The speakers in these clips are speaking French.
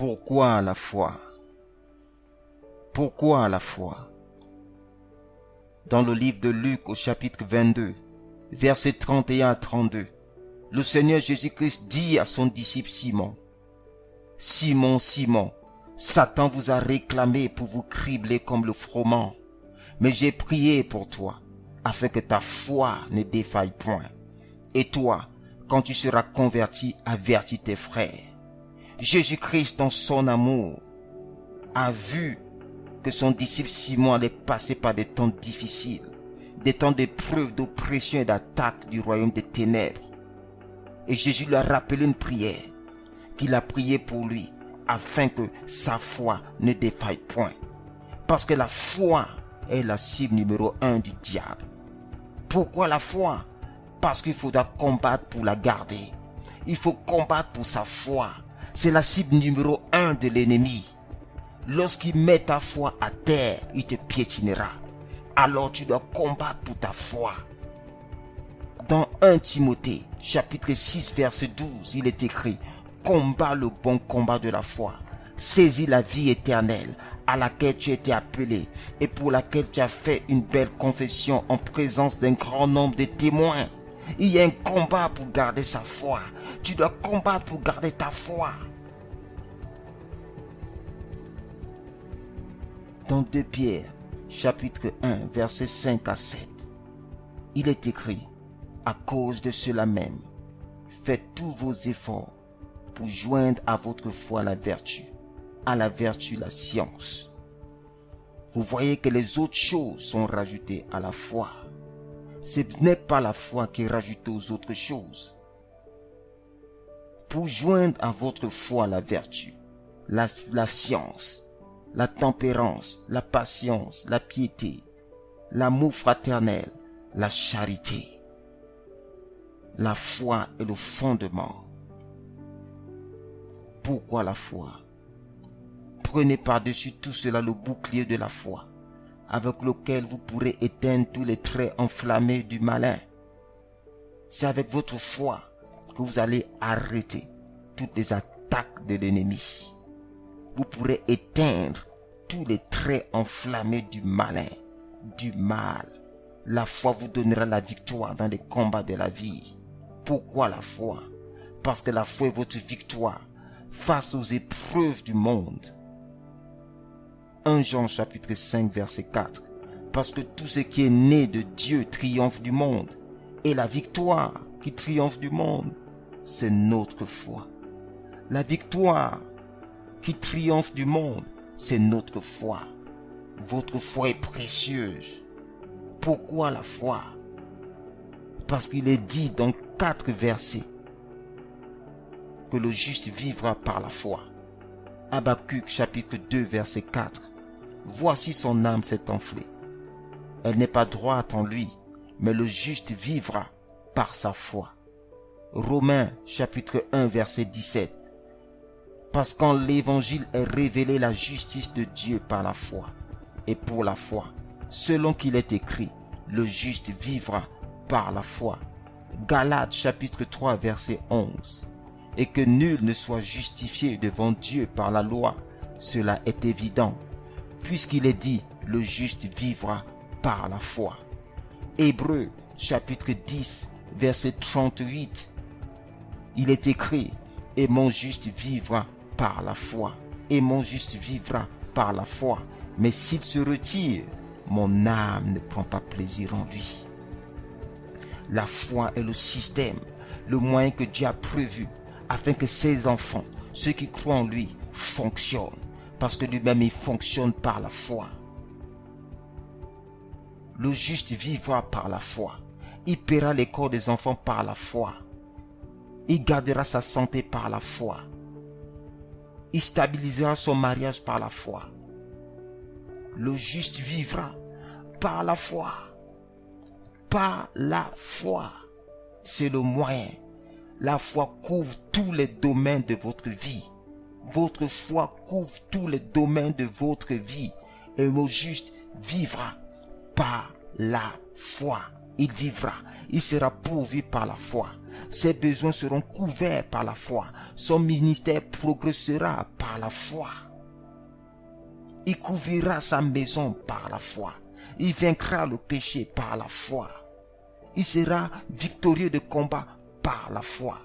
Pourquoi la foi? Pourquoi la foi? Dans le livre de Luc au chapitre 22, versets 31 à 32, le Seigneur Jésus-Christ dit à son disciple Simon, « Simon, Simon, Satan vous a réclamé pour vous cribler comme le froment, mais j'ai prié pour toi, afin que ta foi ne défaille point. Et toi, quand tu seras converti, avertis tes frères. » Jésus-Christ, dans son amour, a vu que son disciple Simon allait passer par des temps difficiles, des temps d'épreuves, d'oppression et d'attaque du royaume des ténèbres. Et Jésus lui a rappelé une prière qu'il a priée pour lui, afin que sa foi ne défaille point. Parce que la foi est la cible numéro 1 du diable. Pourquoi la foi? Parce qu'il faudra combattre pour la garder. Il faut combattre pour sa foi. C'est la cible numéro 1 de l'ennemi. Lorsqu'il met ta foi à terre, il te piétinera. Alors tu dois combattre pour ta foi. Dans 1 Timothée, chapitre 6, verset 12, il est écrit « Combat le bon combat de la foi, saisis la vie éternelle à laquelle tu as été appelé et pour laquelle tu as fait une belle confession en présence d'un grand nombre de témoins. » Il y a un combat pour garder sa foi. Tu dois combattre pour garder ta foi. Dans 2 Pierre, chapitre 1, versets 5 à 7, il est écrit « À cause de cela même, faites tous vos efforts pour joindre à votre foi la vertu, à la vertu la science. » Vous voyez que les autres choses sont rajoutées à la foi. Ce n'est pas la foi qui est rajoutée aux autres choses. Pour joindre à votre foi la vertu, la science, la tempérance, la patience, la piété, l'amour fraternel, la charité. La foi est le fondement. Pourquoi la foi? Prenez par-dessus tout cela le bouclier de la foi, avec lequel vous pourrez éteindre tous les traits enflammés du malin. C'est avec votre foi que vous allez arrêter toutes les attaques de l'ennemi. Vous pourrez éteindre tous les traits enflammés du malin, du mal. La foi vous donnera la victoire dans les combats de la vie. Pourquoi la foi? Parce que la foi est votre victoire face aux épreuves du monde. 1 Jean chapitre 5 verset 4. Parce que tout ce qui est né de Dieu triomphe du monde. Et la victoire qui triomphe du monde, c'est notre foi. La victoire qui triomphe du monde, c'est notre foi. Votre foi est précieuse. Pourquoi la foi? Parce qu'il est dit dans 4 versets que le juste vivra par la foi. Habakkuk chapitre 2 verset 4. Voici son âme s'est enflée. Elle n'est pas droite en lui, mais le juste vivra par sa foi. Romains chapitre 1 verset 17. Parce qu'en l'évangile est révélée la justice de Dieu par la foi. Et pour la foi, selon qu'il est écrit, le juste vivra par la foi. Galates chapitre 3 verset 11. Et que nul ne soit justifié devant Dieu par la loi, cela est évident, puisqu'il est dit, le juste vivra par la foi. Hébreux chapitre 10 verset 38. Il est écrit, et mon juste vivra par la foi, et mon juste vivra par la foi. Mais s'il se retire, mon âme ne prend pas plaisir en lui. La foi est le système, le moyen que Dieu a prévu afin que ses enfants, ceux qui croient en lui, fonctionnent. Parce que lui-même, il fonctionne par la foi. Le juste vivra par la foi. Il paiera les corps des enfants par la foi. Il gardera sa santé par la foi. Il stabilisera son mariage par la foi. Le juste vivra par la foi. Par la foi. C'est le moyen. La foi couvre tous les domaines de votre vie. Votre foi couvre tous les domaines de votre vie. Et le juste vivra par la foi. Il vivra. Il sera pourvu par la foi. Ses besoins seront couverts par la foi. Son ministère progressera par la foi. Il couvrira sa maison par la foi. Il vaincra le péché par la foi. Il sera victorieux de combat par la foi.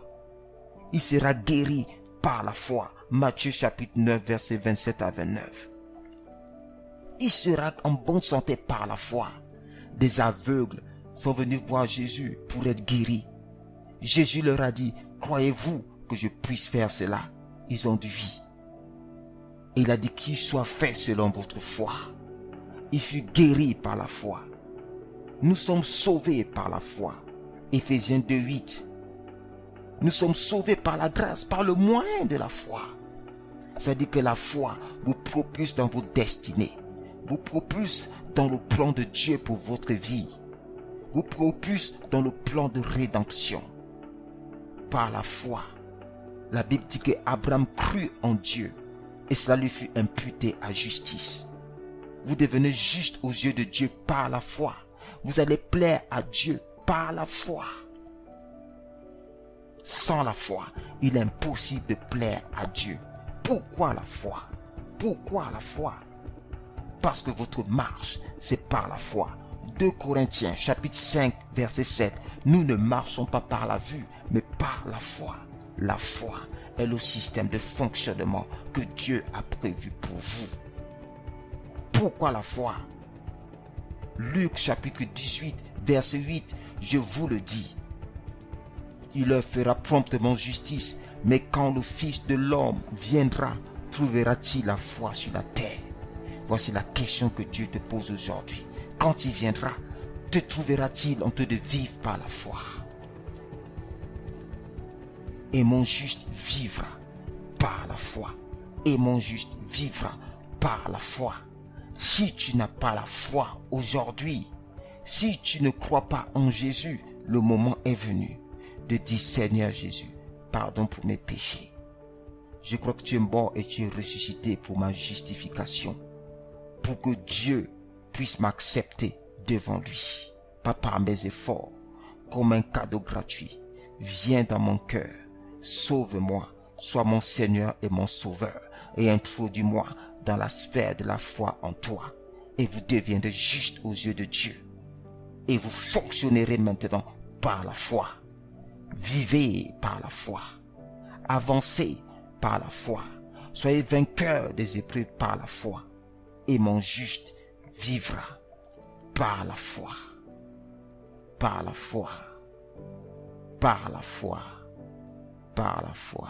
Il sera guéri par la foi. Matthieu chapitre 9, versets 27 à 29. Il sera en bonne santé par la foi. Des aveugles sont venus voir Jésus pour être guéris. Jésus leur a dit, croyez-vous que je puisse faire cela? Ils ont dit oui. Il a dit qu'il soit fait selon votre foi. Il fut guéri par la foi. Nous sommes sauvés par la foi. Éphésiens 2:8. Nous sommes sauvés par la grâce, par le moyen de la foi. C'est-à-dire que la foi vous propulse dans vos destinées, vous propulse dans le plan de Dieu pour votre vie, vous propulse dans le plan de rédemption. Par la foi, la Bible dit que Abraham crut en Dieu et cela lui fut imputé à justice. Vous devenez juste aux yeux de Dieu par la foi. Vous allez plaire à Dieu par la foi. Sans la foi, il est impossible de plaire à Dieu. Pourquoi la foi? Pourquoi la foi? Parce que votre marche, c'est par la foi. 2 Corinthiens chapitre 5 verset 7. Nous ne marchons pas par la vue, mais par la foi. La foi est le système de fonctionnement que Dieu a prévu pour vous. Pourquoi la foi? Luc chapitre 18 verset 8. Je vous le dis. Il leur fera promptement justice, mais quand le Fils de l'homme viendra, trouvera-t-il la foi sur la terre? Voici la question que Dieu te pose aujourd'hui. Quand il viendra, te trouvera-t-il en train de vivre par la foi? Et mon juste vivra par la foi. Et mon juste vivra par la foi. Si tu n'as pas la foi aujourd'hui, si tu ne crois pas en Jésus, le moment est venu de dire, Seigneur Jésus, pardon pour mes péchés. Je crois que tu es mort et tu es ressuscité pour ma justification. Pour que Dieu puisse m'accepter devant lui. Pas par mes efforts, comme un cadeau gratuit. Viens dans mon cœur, sauve-moi, sois mon Seigneur et mon Sauveur, et introduis-moi dans la sphère de la foi en toi. Et vous deviendrez juste aux yeux de Dieu. Et vous fonctionnerez maintenant par la foi. Vivez par la foi. Avancez par la foi. Soyez vainqueurs des épreuves par la foi. Et mon juste vivra par la foi. Par la foi. Par la foi. Par la foi.